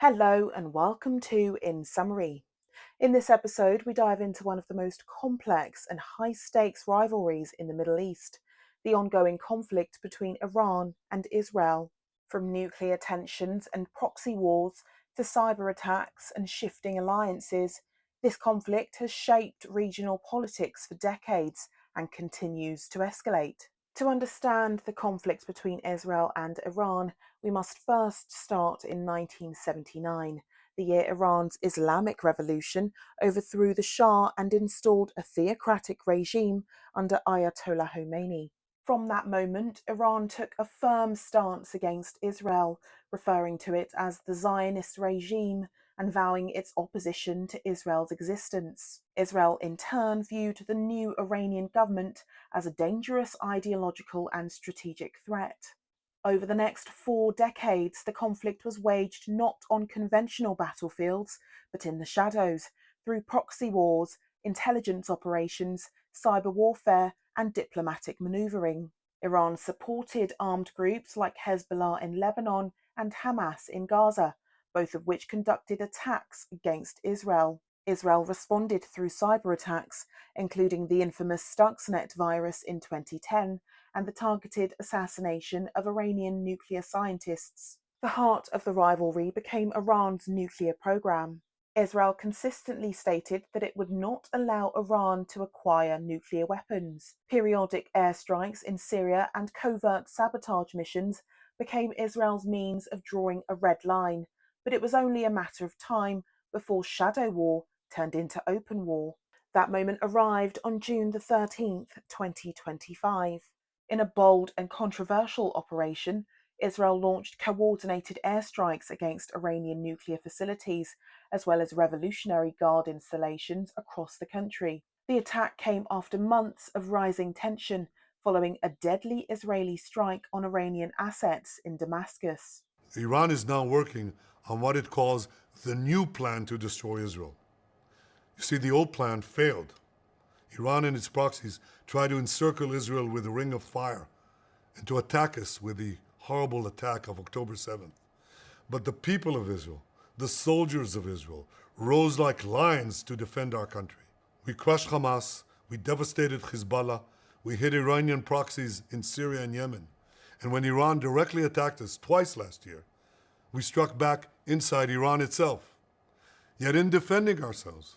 Hello and welcome to In Summary. In this episode, we dive into one of the most complex and high-stakes rivalries in the Middle East, the ongoing conflict between Iran and Israel. From nuclear tensions and proxy wars to cyber attacks and shifting alliances, this conflict has shaped regional politics for decades and continues to escalate. To understand the conflict between Israel and Iran, we must first start in 1979, the year Iran's Islamic Revolution overthrew the Shah and installed a theocratic regime under Ayatollah Khomeini. From that moment, Iran took a firm stance against Israel, referring to it as the Zionist regime and vowing its opposition to Israel's existence. Israel, in turn, viewed the new Iranian government as a dangerous ideological and strategic threat. Over the next 4 decades, the conflict was waged not on conventional battlefields, but in the shadows, through proxy wars, intelligence operations, cyber warfare, and diplomatic maneuvering. Iran supported armed groups like Hezbollah in Lebanon and Hamas in Gaza, both of which conducted attacks against Israel. Israel responded through cyber attacks, including the infamous Stuxnet virus in 2010 and the targeted assassination of Iranian nuclear scientists. The heart of the rivalry became Iran's nuclear program. Israel consistently stated that it would not allow Iran to acquire nuclear weapons. Periodic airstrikes in Syria and covert sabotage missions became Israel's means of drawing a red line, but it was only a matter of time before shadow war turned into open war. That moment arrived on June the 13th, 2025. In a bold and controversial operation, Israel launched coordinated airstrikes against Iranian nuclear facilities, as well as Revolutionary Guard installations across the country. The attack came after months of rising tension following a deadly Israeli strike on Iranian assets in Damascus. Iran is now working on what it calls the new plan to destroy Israel. You see, the old plan failed. Iran and its proxies tried to encircle Israel with a ring of fire and to attack us with the horrible attack of October 7th. But the people of Israel, the soldiers of Israel, rose like lions to defend our country. We crushed Hamas, we devastated Hezbollah, we hit Iranian proxies in Syria and Yemen. And when Iran directly attacked us twice last year, we struck back inside Iran itself. Yet in defending ourselves,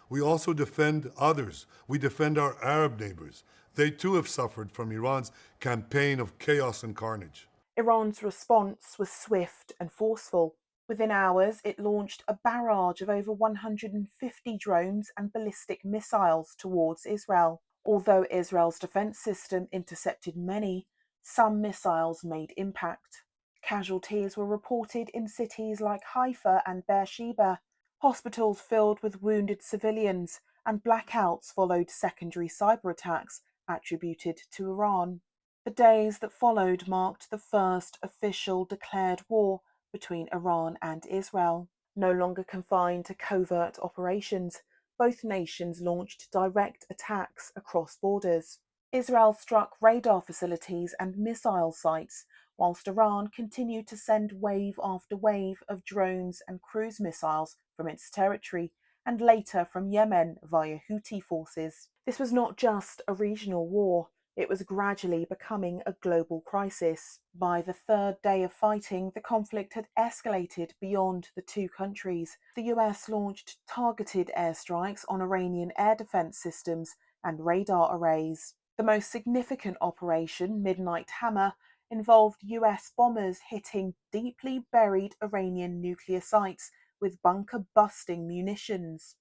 we also defend others. We defend our Arab neighbors. They too have suffered from Iran's campaign of chaos and carnage. Iran's response was swift and forceful. Within hours, it launched a barrage of over 150 drones and ballistic missiles towards Israel. Although Israel's defense system intercepted many, some missiles made impact. Casualties were reported in cities like Haifa and Beersheba. Hospitals filled with wounded civilians, and blackouts followed secondary cyber attacks attributed to Iran. The days that followed marked the first official declared war between Iran and Israel. No longer confined to covert operations, both nations launched direct attacks across borders. Israel struck radar facilities and missile sites, whilst Iran continued to send wave after wave of drones and cruise missiles from its territory, and later from Yemen via Houthi forces. This was not just a regional war. It was gradually becoming a global crisis. By the third day of fighting, the conflict had escalated beyond the two countries. The US launched targeted airstrikes on Iranian air defense systems and radar arrays. The most significant operation, Midnight Hammer, involved US bombers hitting deeply buried Iranian nuclear sites with bunker-busting munitions.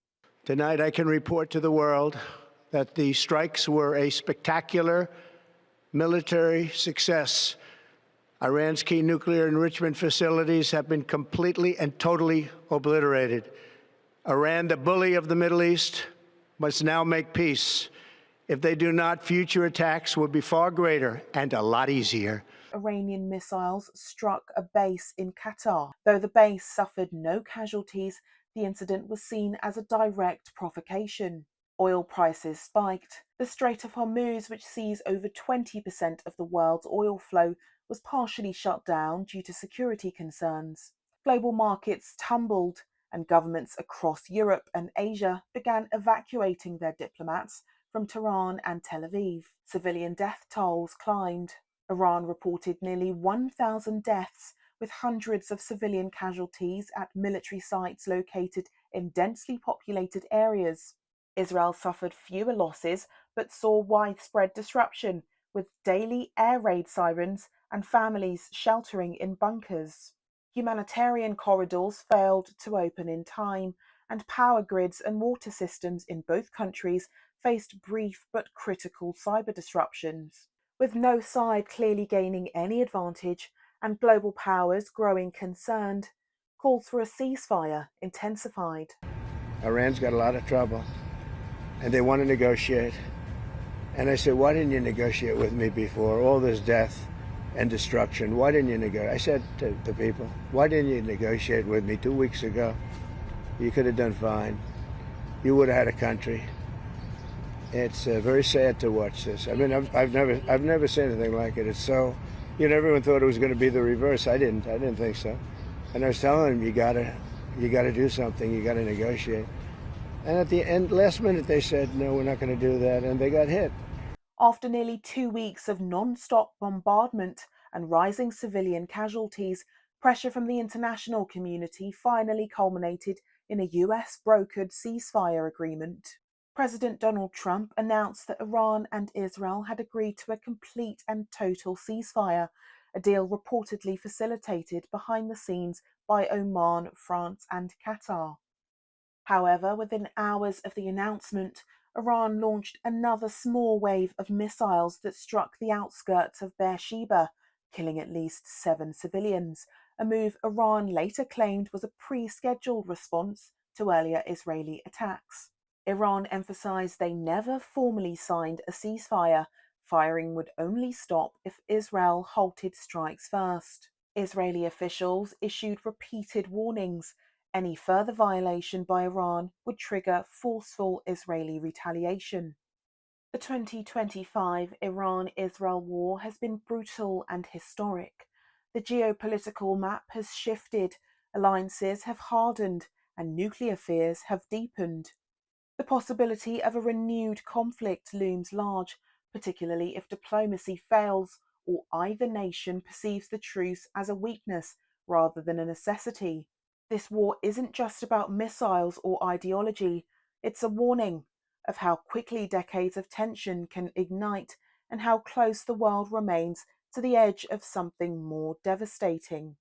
Tonight I can report to the world that the strikes were a spectacular military success. Iran's key nuclear enrichment facilities have been completely and totally obliterated. Iran, the bully of the Middle East, must now make peace. If they do not, future attacks will be far greater and a lot easier. Iranian missiles struck a base in Qatar. Though the base suffered no casualties, the incident was seen as a direct provocation. Oil prices spiked. The Strait of Hormuz, which sees over 20% of the world's oil flow, was partially shut down due to security concerns. Global markets tumbled, and governments across Europe and Asia began evacuating their diplomats from Tehran and Tel Aviv. Civilian death tolls climbed. Iran reported nearly 1,000 deaths, with hundreds of civilian casualties at military sites located in densely populated areas. Israel suffered fewer losses but saw widespread disruption, with daily air raid sirens and families sheltering in bunkers. Humanitarian corridors failed to open in time, and power grids and water systems in both countries faced brief but critical cyber disruptions. With no side clearly gaining any advantage and global powers growing concerned, calls for a ceasefire intensified. Iran's got a lot of trouble, and they want to negotiate. And I said, why didn't you negotiate with me before? All this death and destruction. Why didn't you negotiate? I said to the people, why didn't you negotiate with me 2 weeks ago? You could have done fine. You would have had a country. It's very sad to watch this. I mean, I've never seen anything like it. It's so, everyone thought it was going to be the reverse. I didn't think so. And I was telling them, you gotta do something. You gotta negotiate. And at the end, last minute, they said, no, we're not going to do that, and they got hit. After nearly 2 weeks of non-stop bombardment and rising civilian casualties, pressure from the international community finally culminated in a US-brokered ceasefire agreement. President Donald Trump announced that Iran and Israel had agreed to a complete and total ceasefire, a deal reportedly facilitated behind the scenes by Oman, France, and Qatar. However, within hours of the announcement, Iran launched another small wave of missiles that struck the outskirts of Beersheba, killing at least 7 civilians, a move Iran later claimed was a pre-scheduled response to earlier Israeli attacks. Iran emphasized they never formally signed a ceasefire. Firing would only stop if Israel halted strikes first. Israeli officials issued repeated warnings. Any further violation by Iran would trigger forceful Israeli retaliation. The 2025 Iran-Israel war has been brutal and historic. The geopolitical map has shifted, alliances have hardened, and nuclear fears have deepened. The possibility of a renewed conflict looms large, particularly if diplomacy fails or either nation perceives the truce as a weakness rather than a necessity. This war isn't just about missiles or ideology, it's a warning of how quickly decades of tension can ignite and how close the world remains to the edge of something more devastating.